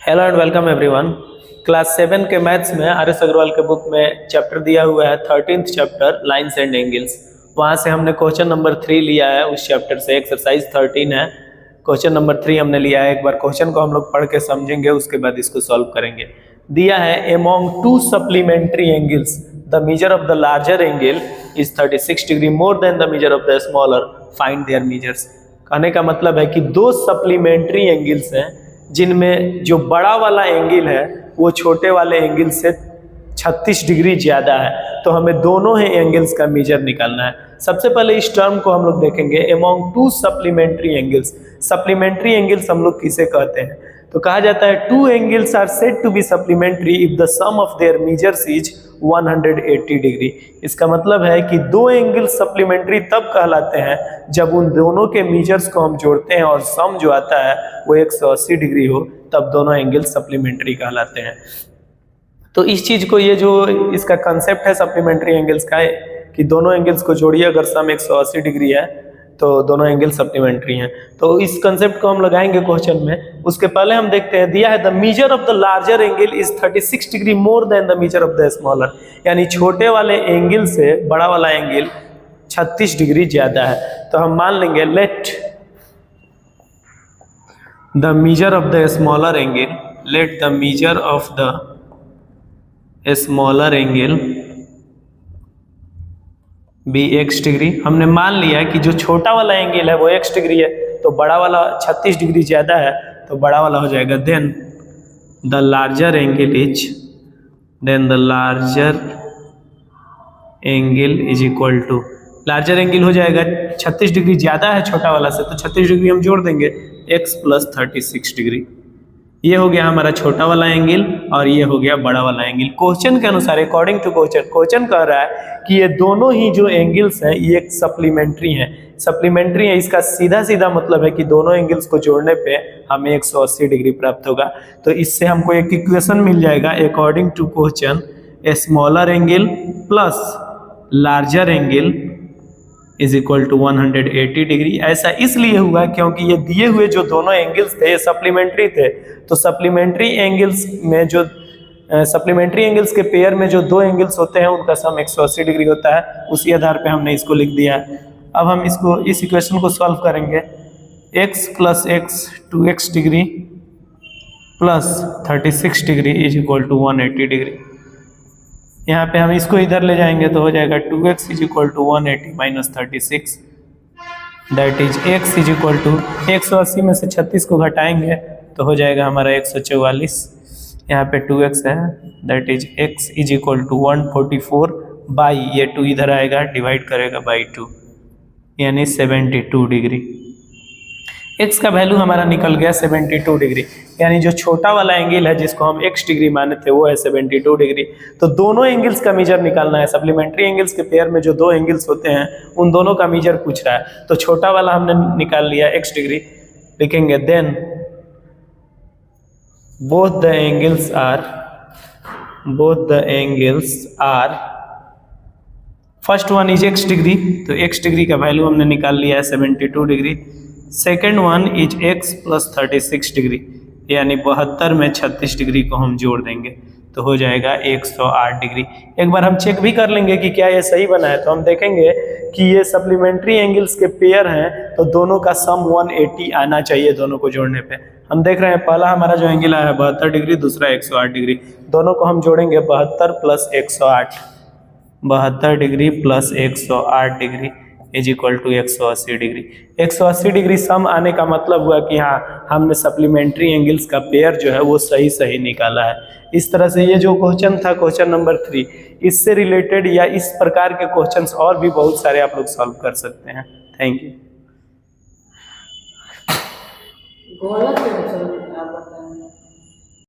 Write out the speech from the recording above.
Hello and welcome everyone. Class 7 के maths में RS. Agarwal के बुक में चैप्टर दिया हुआ है 13th chapter lines and angles. वहाँ से हमने क्वेश्चन नंबर 3 लिया है। उस चैप्टर से एक्सरसाइज 13 है, क्वेश्चन नंबर 3 हमने लिया है। एक बार क्वेश्चन को हम लोग पढ़ के समझेंगे, उसके बाद इसको सॉल्व करेंगे। दिया है among two supplementary angles the measure of the larger angle is 36 degree more than the measure of the smaller, find there measures. कहने का मतलब है कि दो सप्लीमेंट्री एंगल्स हैं जिनमें जो बड़ा वाला एंगल है वो छोटे वाले एंगल से 36 डिग्री ज़्यादा है, तो हमें दोनों ही एंगल्स का मेजर निकालना है। सबसे पहले इस टर्म को हम लोग देखेंगे, among two supplementary angles. Supplementary angles हम लोग किसे कहते हैं? तो कहा जाता है two angles are said to be supplementary if the sum of their measures is 180 degree. इसका मतलब है कि दो एंगल सप्लीमेंट्री तब कहलाते हैं जब उन दोनों के मेजर्स को हम जोड़ते हैं और सम जो आता है वो 180 डिग्री हो, तब दोनों एंगल सप्लीमेंट्री कहलाते हैं। तो इस चीज़ को, ये जो इसका कंसेप्ट है सप्लीमेंट्री एंगल्स का कि दोनों एंगल्स को जोड़िए, अगर सम 180 डिग्री है तो दोनों एंगल सप्लीमेंट्री हैं। तो इस कंसेप्ट को हम लगाएंगे क्वेश्चन में। उसके पहले हम देखते हैं, दिया है the measure of the larger angle is 36 degree more than the measure of the smaller, यानी छोटे वाले एंगल से बड़ा वाला एंगल 36 डिग्री ज़्यादा है। तो हम मान लेंगे let the measure of the smaller angle, let the measure of the smaller angle be x degree. हमने मान लिया कि जो छोटा वाला एंगल है वो x डिग्री है, तो बड़ा वाला 36 डिग्री ज़्यादा है, तो बड़ा वाला हो जाएगा then the larger angle is equal to, larger angle हो जाएगा 36 डिग्री ज़्यादा है छोटा वाला से, तो 36 डिग्री हम जोड़ देंगे x प्लस 36 डिग्री। ये हो गया हमारा छोटा वाला एंगल और ये हो गया बड़ा वाला एंगल। क्वेश्चन के अनुसार, अकॉर्डिंग टू क्वेश्चन कह रहा है कि ये दोनों ही जो एंगल्स हैं ये एक सप्लीमेंट्री हैं। सप्लीमेंट्री है, इसका सीधा सीधा मतलब है कि दोनों एंगल्स को जोड़ने पे हमें 180 डिग्री प्राप्त होगा। तो इससे हमको एक इक्वेशन मिल जाएगा, according to question a smaller angle plus larger angle is equal to 180 degree. ऐसा इसलिए हुआ क्योंकि ये दिए हुए जो दोनों एंगल्स थे ये सप्लीमेंट्री थे। तो सप्लीमेंट्री एंगल्स में जो सप्लीमेंट्री एंगल्स के पेयर में जो दो एंगल्स होते हैं उनका सम 180 डिग्री होता है। उसी आधार पे हमने इसको लिख दिया। अब हम इसको, इस इक्वेशन को सॉल्व करेंगे। x plus x 2x degree plus 36 degree is equal to 180 degree. यहाँ पे हम इसको इधर ले जाएंगे तो हो जाएगा 2x is equal to 180 minus 36, that is x is equal to 180 में से 36 को घटाएंगे तो हो जाएगा हमारा 144। यहाँ पे 2x है, that is x is equal to 144 by, ये 2 इधर आएगा, डिवाइड करेगा बाई 2, यानी 72 डिग्री। x का वैल्यू हमारा निकल गया 72 डिग्री, यानी जो छोटा वाला एंगल है जिसको हम x डिग्री माने थे वो है 72 डिग्री। तो दोनों एंगल्स का मेजर निकालना है। सप्लीमेंट्री एंगल्स के पेयर में जो दो एंगल्स होते हैं उन दोनों का मेजर पूछ रहा है। तो छोटा वाला हमने निकाल लिया x डिग्री, लिखेंगे then both the angles are first one is x degree, तो x डिग्री का वैल्यू हमने निकाल लिया है 72 degree. Second one is x plus 36 degree, यानी 72 में 36 डिग्री को हम जोड़ देंगे तो हो जाएगा 108 डिग्री। एक बार हम चेक भी कर लेंगे कि क्या ये सही बना है। तो हम देखेंगे कि ये सप्लीमेंट्री एंगल्स के पेयर हैं, तो दोनों का सम 180 आना चाहिए दोनों को जोड़ने पे। हम देख रहे हैं पहला हमारा जो एंगल आया है 72 डिग्री, दूसरा 108 डिग्री। दोनों को हम जोड़ेंगे 72 plus 108, 72 degree plus 108 degree is equal to 180 degree. 180 degree sum आने का मतलब हुआ कि हाँ, हमने सप्लीमेंट्री एंगल्स का पेयर जो है वो सही निकाला है। इस तरह से ये जो क्वेश्चन था, क्वेश्चन नंबर 3, इससे रिलेटेड या इस प्रकार के क्वेश्चंस और भी बहुत सारे आप लोग सॉल्व कर सकते हैं। Thank you.